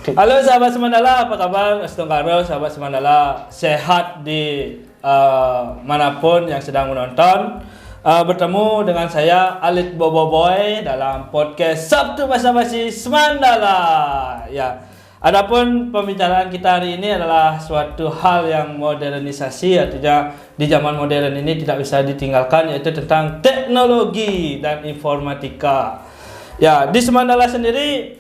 Halo sahabat Semandala, apa kabar? Astungkaro sahabat Semandala, sehat di manapun yang sedang menonton. Bertemu dengan saya Alit Boboiboy dalam podcast Sabtu Basa-Basi Semandala. Ya, adapun pembicaraan kita hari ini adalah suatu hal yang modernisasi, artinya di zaman modern ini tidak bisa ditinggalkan, yaitu tentang teknologi dan informatika. Ya, di Semandala sendiri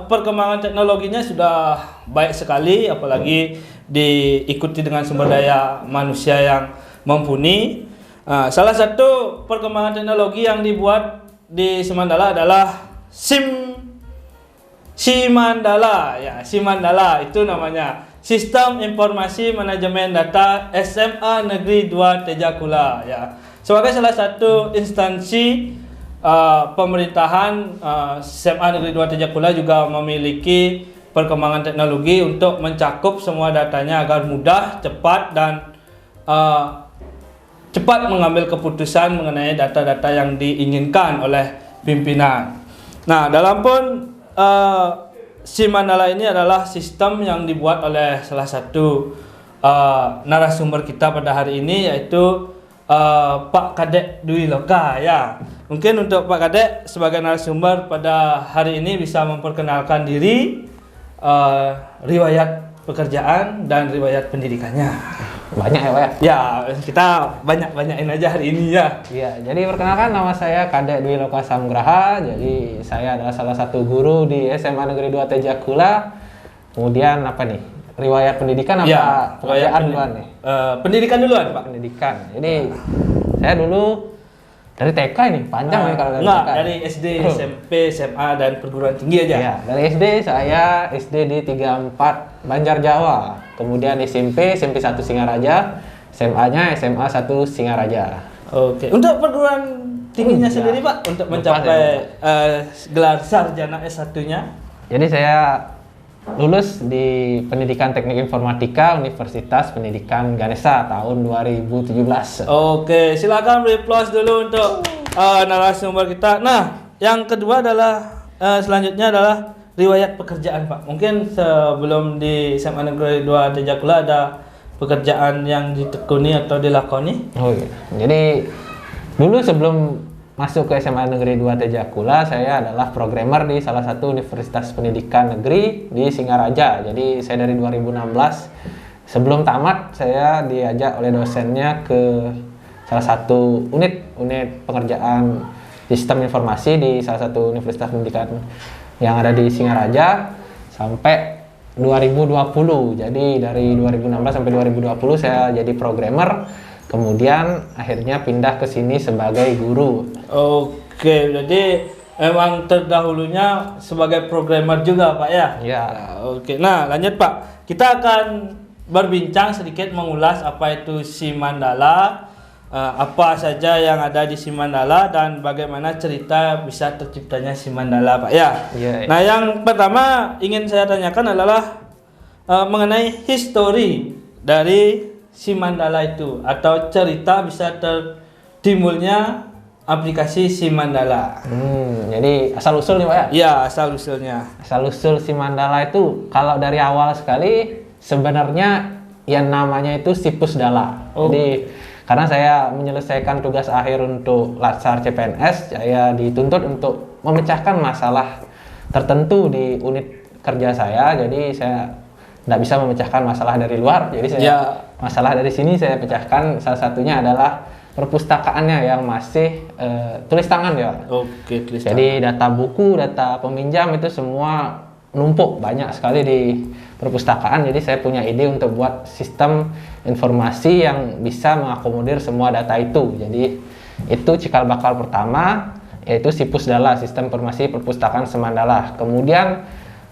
perkembangan teknologinya sudah baik sekali, apalagi diikuti dengan sumber daya manusia yang mumpuni. Salah satu perkembangan teknologi yang dibuat di Semandala adalah Simandala. Ya, Simandala itu namanya Sistem Informasi Manajemen Data SMA Negeri 2 Tejakula. Ya, sebagai salah satu instansi pemerintahan, SMA Negeri 2 Tejakula juga memiliki perkembangan teknologi untuk mencakup semua datanya agar mudah, cepat, dan cepat mengambil keputusan mengenai data-data yang diinginkan oleh pimpinan. Nah, dalam pun Simandala ini adalah sistem yang dibuat oleh salah satu narasumber kita pada hari ini, yaitu Pak Kadek Dwi Loka. Ya, mungkin untuk Pak Kadek sebagai narasumber pada hari ini bisa memperkenalkan diri, riwayat pekerjaan dan riwayat pendidikannya. Banyak ya Pak ya? Ya, kita banyak-banyakin aja hari ini ya. Iya, jadi perkenalkan nama saya Kadek Dwi Loka Samgraha. Jadi saya adalah salah satu guru di SMA Negeri 2 Tejakula. Kemudian apa nih? Riwayat pendidikan apa Ya, pekerjaan duluan nih? Pendidikan duluan, Pak. Pendidikan. Jadi saya dulu dari TK ini, panjang ya kalau dari enggak, TK. dari SD, SMP, SMA, dan perguruan tinggi aja. Iya, dari SD saya SD di 34 Banjar Jawa. Kemudian SMP 1 Singaraja, SMA-nya SMA 1 Singaraja. Oke. Untuk perguruan tingginya sendiri, Pak, untuk mencapai gelar sarjana S1-nya? Jadi saya lulus di Pendidikan Teknik Informatika Universitas Pendidikan Ganesha tahun 2017. Oke, silakan beri applause dulu untuk narasumber kita. Nah, yang kedua adalah selanjutnya adalah riwayat pekerjaan, Pak. Mungkin sebelum di SMA Negeri 2 Tejakula ada pekerjaan yang ditekuni atau dilakoni? Oh iya. Jadi dulu sebelum masuk ke SMA Negeri 2 Tejakula, saya adalah programmer di salah satu universitas pendidikan negeri di Singaraja. Jadi saya dari 2016, sebelum tamat saya diajak oleh dosennya ke salah satu unit pengerjaan sistem informasi di salah satu universitas pendidikan yang ada di Singaraja sampai 2020. Jadi dari 2016 sampai 2020 saya jadi programmer. Kemudian akhirnya pindah ke sini sebagai guru. Oke, jadi memang terdahulunya sebagai programmer juga, Pak ya? Ya. Oke, nah lanjut Pak. Kita akan berbincang sedikit mengulas apa itu Simandala, apa saja yang ada di Simandala, dan bagaimana cerita bisa terciptanya Simandala, Pak ya? Ya. Nah, yang pertama ingin saya tanyakan adalah mengenai histori dari Simandala itu, atau cerita bisa timbulnya aplikasi Simandala. Jadi asal usul nih Pak ya? Iya, asal usulnya. Asal usul Simandala itu kalau dari awal sekali sebenarnya yang namanya itu Sipusdala. Jadi karena saya menyelesaikan tugas akhir untuk Latsar CPNS, saya dituntut untuk memecahkan masalah tertentu di unit kerja saya. Jadi saya tidak bisa memecahkan masalah dari luar, jadi saya masalah dari sini saya pecahkan. Salah satunya adalah perpustakaannya yang masih tulis tangan ya. Oke, tulis Jadi data buku, data peminjam itu semua numpuk banyak sekali di perpustakaan. Jadi saya punya ide untuk buat sistem informasi yang bisa mengakomodir semua data itu. Jadi itu cikal bakal pertama, yaitu Sipusdala, Sistem Informasi Perpustakaan Semandala. Kemudian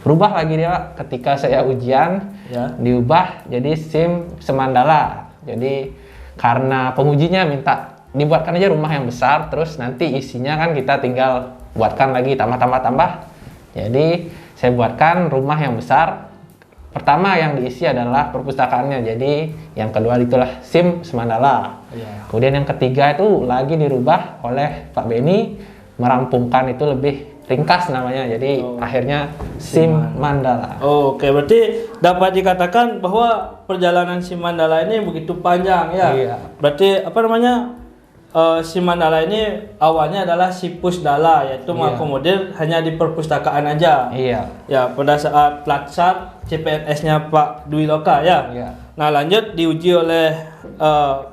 berubah lagi dia ketika saya ujian, diubah jadi SIM Semandala. Jadi karena pengujinya minta dibuatkan aja rumah yang besar, terus nanti isinya kan kita tinggal buatkan lagi tambah. Jadi saya buatkan rumah yang besar. Pertama yang diisi adalah perpustakaannya, jadi yang kedua itulah SIM Semandala. Kemudian yang ketiga itu lagi dirubah oleh Pak Beni, merampungkan itu lebih ringkas namanya. Jadi akhirnya SIM Mandala. Oke, berarti dapat dikatakan bahwa perjalanan SIM Mandala ini begitu panjang ya. Iya. Berarti apa namanya? SIM Mandala ini awalnya adalah Sipus Dala, yaitu mengakomodir hanya di perpustakaan aja. Iya. Ya, pada saat Platsat CPNS-nya Pak Dwi Loka ya. Iya. Nah, lanjut diuji oleh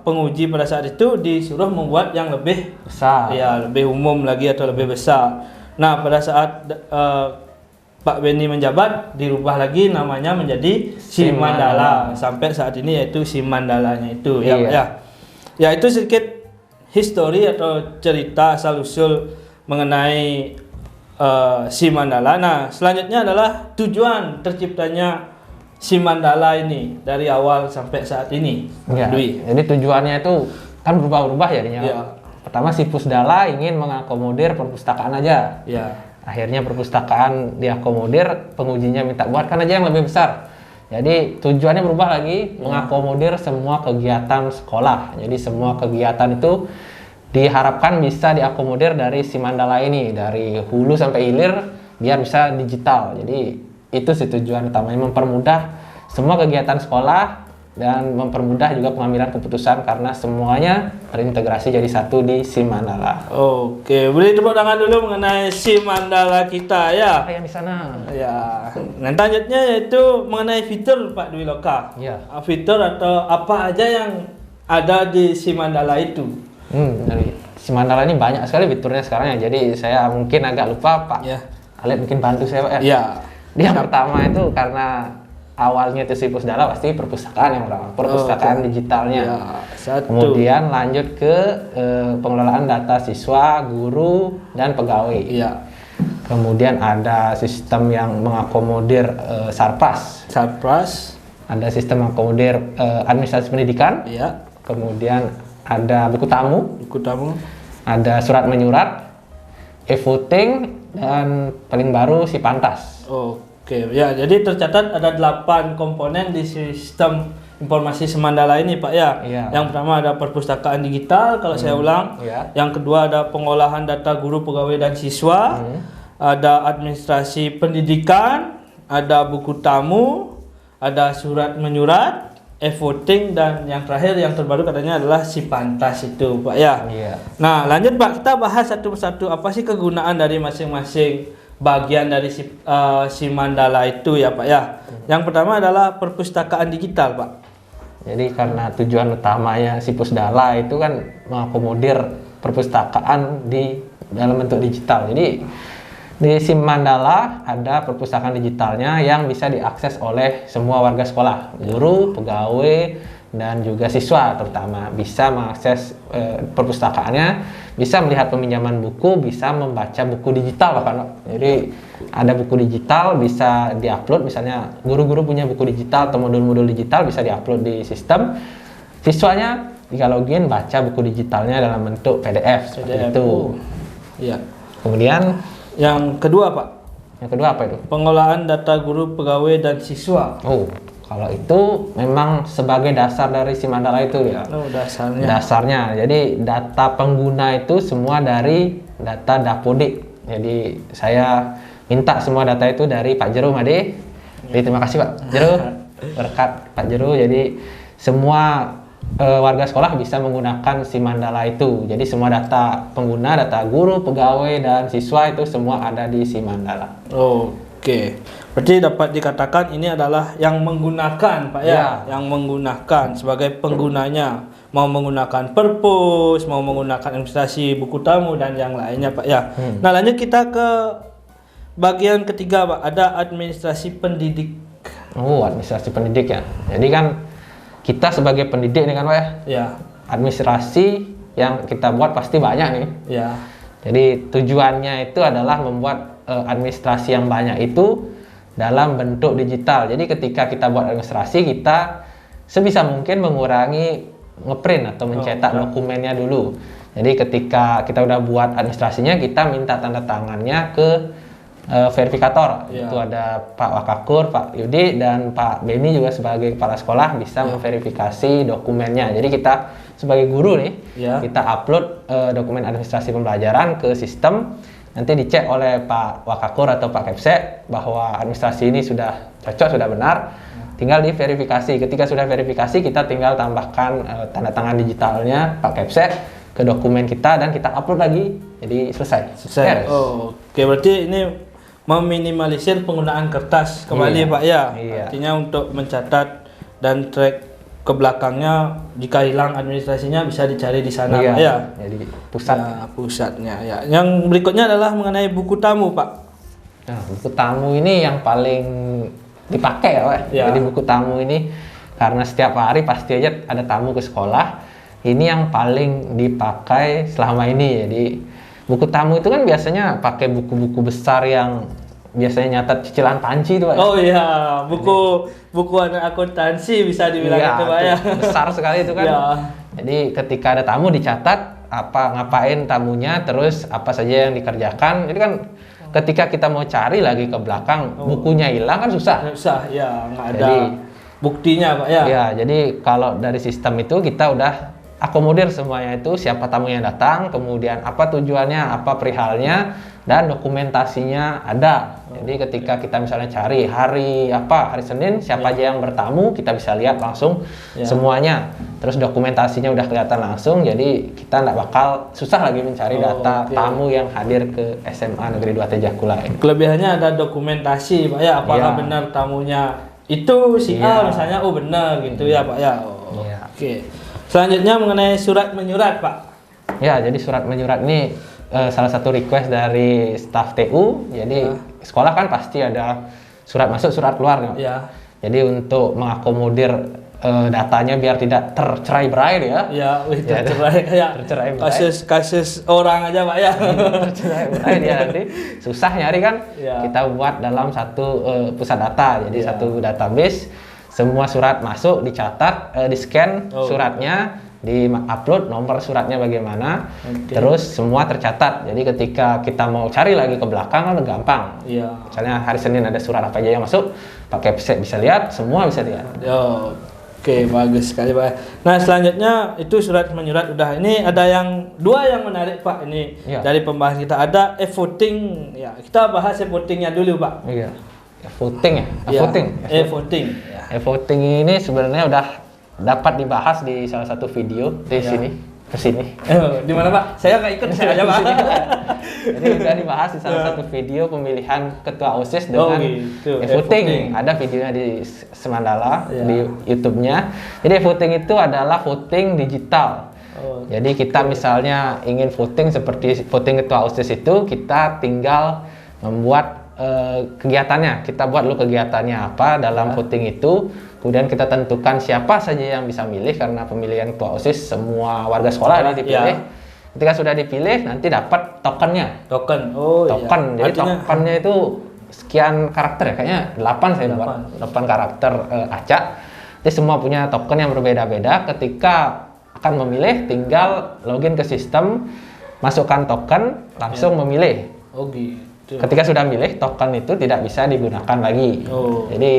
penguji pada saat itu disuruh membuat yang lebih Besar. ya, lebih umum lagi atau lebih besar. Nah, pada saat Pak Benny menjabat dirubah lagi namanya menjadi SIM Mandala sampai saat ini, yaitu SIM Mandalanya itu ya, Pak, ya. Ya, itu sedikit histori atau cerita asal usul mengenai SIM Mandala. Nah, selanjutnya adalah tujuan terciptanya SIM Mandala ini dari awal sampai saat ini. Ya, Dwi. jadi tujuannya itu kan berubah-ubah jadinya. Ya. Pertama Sipus Dala ingin mengakomodir perpustakaan aja. Ya. Akhirnya perpustakaan diakomodir, pengujinya minta buatkan aja yang lebih besar. Jadi tujuannya berubah lagi, mengakomodir semua kegiatan sekolah. Jadi semua kegiatan itu diharapkan bisa diakomodir dari SIM Mandala ini, dari hulu sampai hilir biar bisa digital. Jadi itu sih tujuan utamanya, mempermudah semua kegiatan sekolah dan mempermudah juga pengambilan keputusan karena semuanya terintegrasi jadi satu di SIM Mandala. Oke, boleh tepuk tangan dulu mengenai SIM Mandala kita ya. Apa yang di sana? Ya, nah selanjutnya yaitu mengenai fitur Pak Dwi Loka. Ya. Fitur atau apa aja yang ada di SIM Mandala itu? Dari SIM Mandala ini banyak sekali fiturnya sekarang ya. Jadi saya mungkin agak lupa, Pak. Ya. Alit mungkin bantu saya, Pak ya. Ya. Yang pertama itu karena awalnya itu Sipus Dala pasti perpustakaan yang pertama, perpustakaan digitalnya. Ya, satu. Kemudian lanjut ke pengelolaan data siswa, guru, dan pegawai. Iya. Kemudian ada sistem yang mengakomodir Sarpras. Sarpras. Ada sistem mengakomodir administrasi pendidikan. Iya. Kemudian ada buku tamu. Buku tamu. Ada surat menyurat, e-voting, dan paling baru si Pantas. Oke, ya jadi tercatat ada 8 komponen di sistem informasi Semandala ini Pak ya. Iya. Yang pertama ada perpustakaan digital kalau saya ulang. Iya. Yang kedua ada pengolahan data guru, pegawai dan siswa. Ada administrasi pendidikan, ada buku tamu, ada surat menyurat, e-voting, dan yang terakhir yang terbaru katanya adalah si Pantas itu Pak ya. Iya. Nah, lanjut Pak, kita bahas satu persatu apa sih kegunaan dari masing-masing bagian dari si Mandala itu ya Pak ya. Yang pertama adalah perpustakaan digital Pak. Jadi karena tujuan utamanya si Pusdala itu kan mengakomodir perpustakaan di dalam bentuk digital. Jadi di SIM Mandala ada perpustakaan digitalnya yang bisa diakses oleh semua warga sekolah, guru, pegawai, dan juga siswa terutama bisa mengakses perpustakaannya, bisa melihat peminjaman buku, bisa membaca buku digital bahkan. Jadi ada buku digital bisa diupload, misalnya guru-guru punya buku digital atau modul-modul digital bisa diupload di sistem. Siswanya jika login baca buku digitalnya dalam bentuk PDF seperti itu. Iya. Kemudian yang kedua Pak, yang kedua apa itu? pengolahan data guru, pegawai, dan siswa. Oh, kalau itu memang sebagai dasar dari SIM Mandala itu ya. Oh, dasarnya. Dasarnya. Jadi data pengguna itu semua dari data Dapodik. Jadi saya minta semua data itu dari Pak Jeru Made. Jadi terima kasih Pak Jeru. Berkat Pak Jeru jadi semua warga sekolah bisa menggunakan SIM Mandala itu. Jadi semua data pengguna, data guru, pegawai, dan siswa itu semua ada di SIM Mandala. Oke. Berarti dapat dikatakan ini adalah yang menggunakan Pak ya, yang menggunakan sebagai penggunanya, mau menggunakan perpus, mau menggunakan administrasi buku tamu dan yang lainnya Pak ya. Nah, lanjut kita ke bagian ketiga Pak, ada administrasi pendidik. Oh, administrasi pendidik ya. Jadi kan kita sebagai pendidik nih kan Pak ya. Ya. Administrasi yang kita buat pasti banyak nih. Ya. Jadi tujuannya itu adalah membuat administrasi yang banyak itu dalam bentuk digital. Jadi ketika kita buat administrasi, kita sebisa mungkin mengurangi ngeprint atau mencetak dokumennya dulu. Jadi ketika kita udah buat administrasinya, kita minta tanda tangannya ke verifikator. Itu ada Pak Wakakur, Pak Yudi, dan Pak Beni juga sebagai kepala sekolah bisa memverifikasi dokumennya. Jadi kita sebagai guru nih, kita upload dokumen administrasi pembelajaran ke sistem. nanti dicek oleh Pak Wakakur atau Pak Kepsek bahwa administrasi ini sudah cocok, sudah benar. Tinggal diverifikasi. Ketika sudah verifikasi, kita tinggal tambahkan tanda tangan digitalnya Pak Kepsek ke dokumen kita dan kita upload lagi. Jadi selesai. Yes. Oh, oke, berarti ini meminimalisir penggunaan kertas kembali Pak ya. Artinya untuk mencatat dan track ke belakangnya, jika hilang administrasinya bisa dicari di sana Pak ya. Jadi pusat. Ya, pusatnya ya. Yang berikutnya adalah mengenai buku tamu Pak. Nah, buku tamu ini yang paling dipakai ya Pak. Ya. Jadi buku tamu ini karena setiap hari pasti aja ada tamu ke sekolah. Ini yang paling dipakai selama ini. Jadi buku tamu itu kan biasanya pakai buku-buku besar yang biasanya nyatat cicilan panci itu Pak. Oh iya, buku anak akuntansi bisa dibilang itu Pak ya. Besar sekali itu kan. Ya. Jadi ketika ada tamu dicatat ngapain tamunya, terus apa saja yang dikerjakan. Jadi kan ketika kita mau cari lagi ke belakang, bukunya hilang kan susah. Susah ya, nggak ada Jadi, buktinya Pak ya. Ya, jadi kalau dari sistem itu kita udah akomodir semuanya itu, siapa tamu yang datang, kemudian apa tujuannya, apa perihalnya, dan dokumentasinya ada. Jadi ketika kita misalnya cari hari Senin, siapa aja yang bertamu, kita bisa lihat langsung semuanya. Terus dokumentasinya udah kelihatan langsung, jadi kita nggak bakal susah lagi mencari data tamu yang hadir ke SMA Negeri 2 Tejakula ini. Kelebihannya ada dokumentasi Pak ya, apakah benar tamunya itu si A misalnya, oh benar gitu ya Pak ya. Oke. Selanjutnya mengenai surat menyurat Pak. Ya, jadi surat menyurat ini salah satu request dari staf TU. Jadi sekolah kan pasti ada surat masuk, surat keluar. Ya. Jadi untuk mengakomodir datanya biar tidak tercerai-berai ya. Ya, tercerai kayak kasus orang aja Pak ya. Tercerai-berai dia nanti susah nyari kan. Kita buat dalam satu pusat data. Jadi satu database. Semua surat masuk, dicatat, di-scan suratnya, di-upload nomor suratnya bagaimana, terus semua tercatat. Jadi ketika kita mau cari lagi ke belakang kan gampang. Misalnya hari Senin ada surat apa aja yang masuk, pakai PC bisa lihat, semua bisa lihat. Oke, bagus sekali Pak. Nah selanjutnya itu surat menyurat udah. Ini ada dua yang menarik Pak ini dari pembahasan kita. Ada e-voting, ya kita bahas e-votingnya dulu Pak. E-voting ya? E-voting. E-voting ini sebenarnya udah dapat dibahas di salah satu video di sini, kesini. Di mana Pak? Saya nggak ikut, saya aja Pak. Jadi udah dibahas di salah satu video pemilihan ketua OSIS dengan e-voting. Ada videonya di Semandala di YouTube-nya. Jadi e-voting itu adalah voting digital. Jadi kita misalnya ingin voting seperti voting ketua OSIS itu, kita tinggal membuat kegiatannya. Kita buat dulu kegiatannya apa dalam voting itu, kemudian kita tentukan siapa saja yang bisa milih karena pemilihan ketua OSIS semua warga sekolah ini dipilih. Ketika sudah dipilih nanti dapat tokennya. Token. Jadi tokennya itu sekian karakter ya, kayaknya 8 saya buat. 8 karakter acak. Jadi semua punya token yang berbeda-beda. Ketika akan memilih tinggal login ke sistem, masukkan token, langsung memilih. Ketika sudah milih, token itu tidak bisa digunakan lagi. Jadi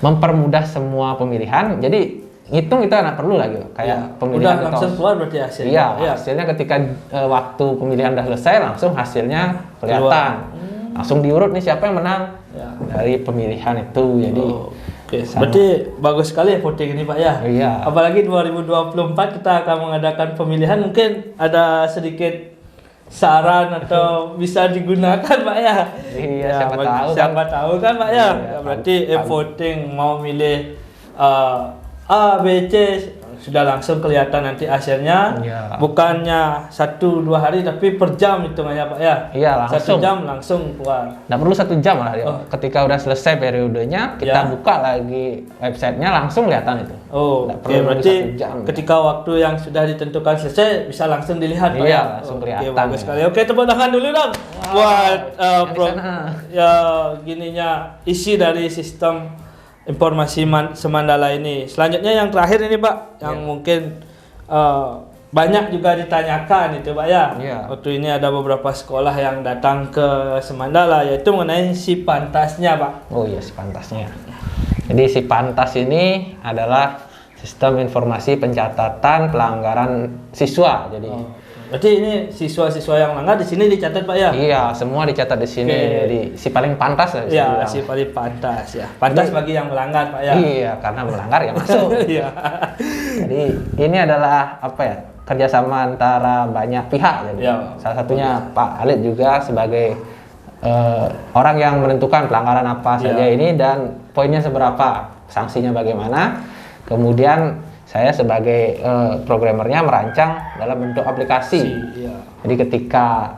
mempermudah semua pemilihan. Jadi ngitung itu nggak perlu lagi kayak pemilihan udah langsung keluar berarti hasilnya. Hasilnya ketika waktu pemilihan udah selesai langsung hasilnya kelihatan. Langsung diurut nih siapa yang menang dari pemilihan itu. Jadi berarti bagus sekali ya voting ini Pak ya. Apalagi 2024 kita akan mengadakan pemilihan, mungkin ada sedikit saran atau bisa digunakan Pak ya. Siapa tahu kan Pak ya. Berarti voting mau milih A, B, C sudah langsung kelihatan nanti hasilnya. Bukannya 1-2 hari tapi per jam hitungannya Pak ya. Langsung. 1 jam langsung keluar. Nggak perlu 1 jam lah. Ketika udah selesai periodenya, kita buka lagi websitenya langsung kelihatan itu. Berarti ketika waktu yang sudah ditentukan selesai bisa langsung dilihat Pak ya. Langsung kelihatan. Bagus sekali. Tepuk tangan dulu dong buat gininya isi dari sistem informasi Semandala ini. Selanjutnya yang terakhir ini Pak, yang mungkin banyak juga ditanyakan itu Pak ya. Waktu ini ada beberapa sekolah yang datang ke Semandala, yaitu mengenai si pantasnya Pak. Si pantasnya. Jadi si pantas ini adalah sistem informasi pencatatan pelanggaran siswa. Jadi Berarti ini siswa-siswa yang melanggar di sini dicatat Pak ya? Iya, semua dicatat di sini. Oke. Jadi si paling pantas lah bisa Iya, dibilang. si paling pantas ya. Pantas bagi yang melanggar Pak ya. Iya, karena melanggar ya masuk. Iya. Jadi ini adalah apa ya, kerjasama antara banyak pihak. Jadi Ya. salah satunya Pak Alit juga sebagai orang yang menentukan pelanggaran apa saja ini dan poinnya seberapa, sanksinya bagaimana. Kemudian saya sebagai programmernya merancang dalam bentuk aplikasi. Iya. Jadi ketika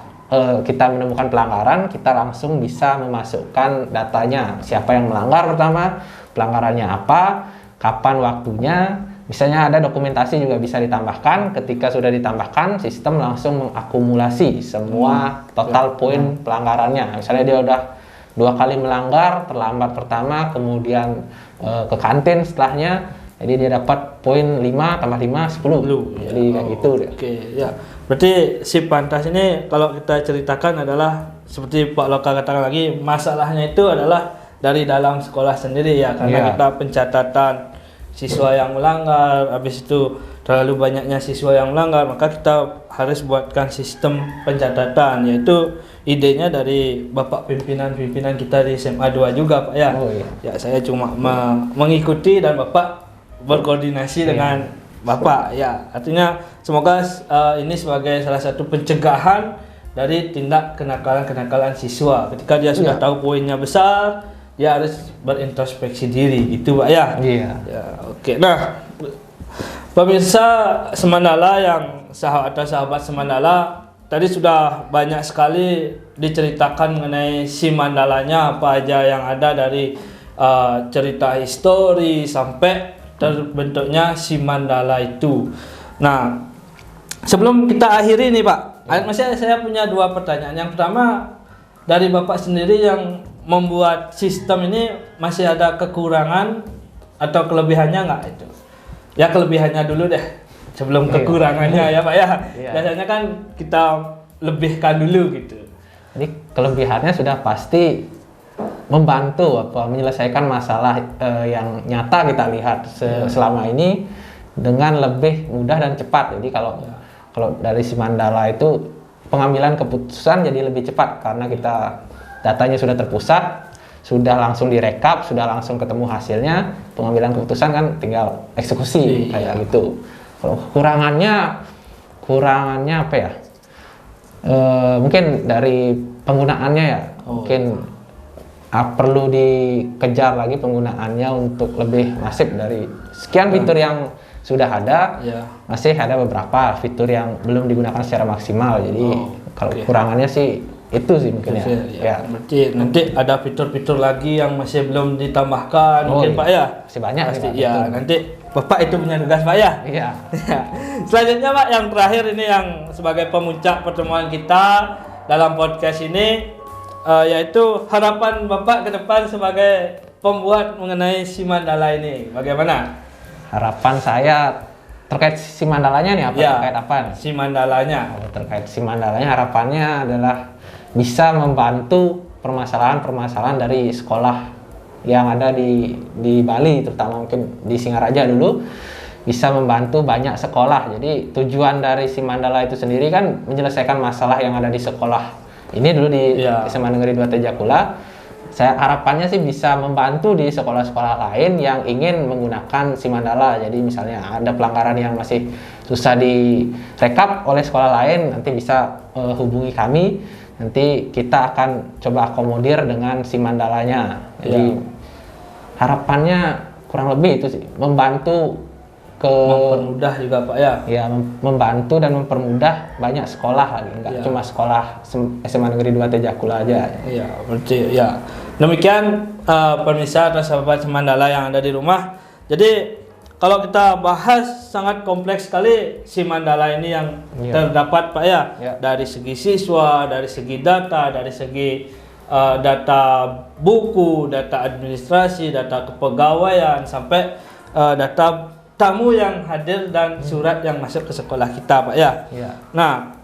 kita menemukan pelanggaran, kita langsung bisa memasukkan datanya. Siapa yang melanggar pertama, pelanggarannya apa, kapan waktunya. Misalnya ada dokumentasi juga bisa ditambahkan. Ketika sudah ditambahkan, sistem langsung mengakumulasi semua total poin pelanggarannya. Misalnya dia udah 2 kali melanggar, terlambat pertama, kemudian ke kantin setelahnya. Jadi dia dapat poin 5 tambah 5, 10. Jadi kayak gitu deh. Oke, ya. Berarti si pantas ini kalau kita ceritakan adalah seperti Pak Loka katakan lagi, masalahnya itu adalah dari dalam sekolah sendiri ya, karena kita pencatatan siswa yang melanggar, habis itu terlalu banyaknya siswa yang melanggar, maka kita harus buatkan sistem pencatatan, yaitu idenya dari Bapak pimpinan kita di SMA 2 juga Pak ya. Oh, iya. Ya, saya cuma mengikuti dan Bapak berkoordinasi dengan Bapak ya. Artinya semoga ini sebagai salah satu pencegahan dari tindak kenakalan siswa. Ketika dia sudah tahu poinnya besar, dia harus berintrospeksi diri, gitu Pak ya. Iya. Ya, oke. Nah, pemirsa Semandala yang sahabat Semandala, tadi sudah banyak sekali diceritakan mengenai si Mandalanya, apa aja yang ada dari cerita histori sampai terbentuknya si Mandala itu. Nah, sebelum kita akhiri nih Pak, masih saya punya 2 pertanyaan. Yang pertama, dari Bapak sendiri yang membuat sistem ini masih ada kekurangan atau kelebihannya nggak itu? Ya kelebihannya dulu deh, sebelum kekurangannya ya Pak ya. Biasanya kan kita lebihkan dulu gitu. Jadi kelebihannya sudah pasti membantu menyelesaikan masalah yang nyata kita lihat selama ini dengan lebih mudah dan cepat. Jadi kalau dari si Mandala itu pengambilan keputusan jadi lebih cepat karena kita datanya sudah terpusat, sudah langsung direkap, sudah langsung ketemu hasilnya. Pengambilan keputusan kan tinggal eksekusi kayak gitu. Kalau kurangannya apa ya? Mungkin dari penggunaannya ya, mungkin perlu dikejar lagi penggunaannya untuk lebih masif. Dari sekian fitur yang sudah ada, masih ada beberapa fitur yang belum digunakan secara maksimal. Jadi kalau kurangannya sih itu sih mungkin ya. Berarti nanti ada fitur-fitur lagi yang masih belum ditambahkan mungkin Pak ya. Masih banyak pasti ya. Nanti Bapak itu punya tugas Pak ya. Iya. Selanjutnya Pak, yang terakhir ini yang sebagai pemuncak pertemuan kita dalam podcast ini, yaitu harapan Bapak ke depan sebagai pembuat mengenai si Mandala ini. Bagaimana? Harapan saya terkait si Mandalanya nih apa? Terkait apa? Si Mandalanya. Terkait si Mandalanya harapannya adalah bisa membantu permasalahan-permasalahan dari sekolah yang ada di Bali, terutama mungkin di Singaraja dulu, bisa membantu banyak sekolah. Jadi tujuan dari si Mandala itu sendiri kan menyelesaikan masalah yang ada di sekolah. Ini dulu di SMA Negeri 2 Tejakula. Saya harapannya sih bisa membantu di sekolah-sekolah lain yang ingin menggunakan si Mandala. Jadi misalnya ada pelanggaran yang masih susah direkap oleh sekolah lain, nanti bisa hubungi kami. Nanti kita akan coba akomodir dengan si Mandalanya. Jadi harapannya kurang lebih itu sih, membantu mempermudah juga Pak ya. Ya, membantu dan mempermudah banyak sekolah lagi, enggak cuma sekolah SMA Negeri 2 Tejakula aja. Iya, berarti ya. Demikian pemirsa atau sahabat Semandala yang ada di rumah. Jadi kalau kita bahas sangat kompleks sekali si Mandala ini yang terdapat Pak ya. Dari segi siswa, dari segi data, dari segi data buku, data administrasi, data kepegawaian, sampai data tamu yang hadir dan surat yang masuk ke sekolah kita Pak ya. Nah,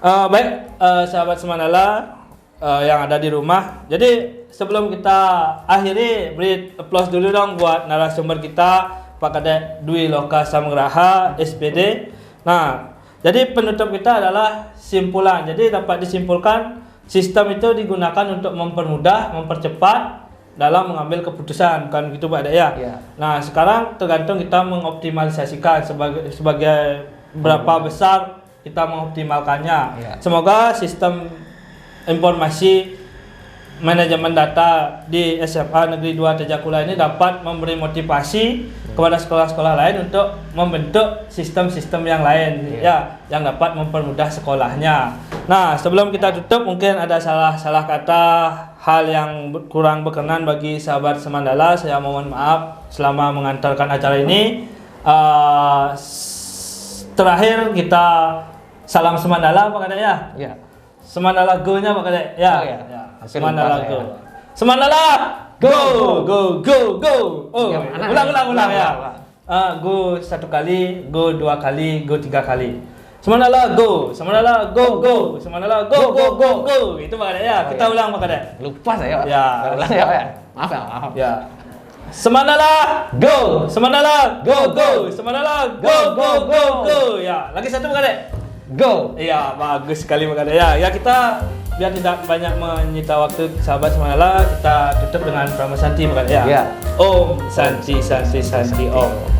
baik sahabat Semandala yang ada di rumah. Jadi sebelum kita akhiri, beri applause dulu dong buat narasumber kita Pak Kadek Dwi Loka Samgraha SPD. Nah, Jadi penutup kita adalah simpulan. Jadi dapat disimpulkan sistem itu digunakan untuk mempermudah, mempercepat dalam mengambil keputusan, kan gitu Pak Dek ya. Iya. Nah, sekarang tergantung kita mengoptimalisasikan sebagai berapa besar kita mengoptimalkannya. Iya. Semoga sistem informasi manajemen data di SMA Negeri 2 Tejakula ini dapat memberi motivasi kepada sekolah-sekolah lain untuk membentuk sistem-sistem yang lain ya, yang dapat mempermudah sekolahnya. Nah, sebelum kita tutup mungkin ada salah kata, hal yang kurang berkenan bagi sahabat Semandala. Saya mohon maaf selama mengantarkan acara ini. Terakhir kita salam Semandala Pak Kadek ya. Iya. Semandala go-nya Pak Kadek ya. Oh, ya. Ya. Hampir Semandala lupa go. saya. Semandala go go. Oh, Gimana? ulang ya. Ulang. Go 1 kali, go 2 kali, go 3 kali. Semandala go, Semandala go, Semandala go. Itu Pak Kadek ya. Kita iya. ulang Pak Kadek. Lupa saya, Pak. Ya. Ulang ya, Pak ya. Maaf ya, maaf. Ya. Semandala go, Semandala go, Semandala go. Ya, lagi satu Pak Kadek. Go. Iya, bagus sekali Pak Kadek. Ya, kita biar tidak banyak menyita waktu sahabat Semandala, kita tutup dengan Pramu Santi Pak Kadek ya. Ya. Om Santi Om.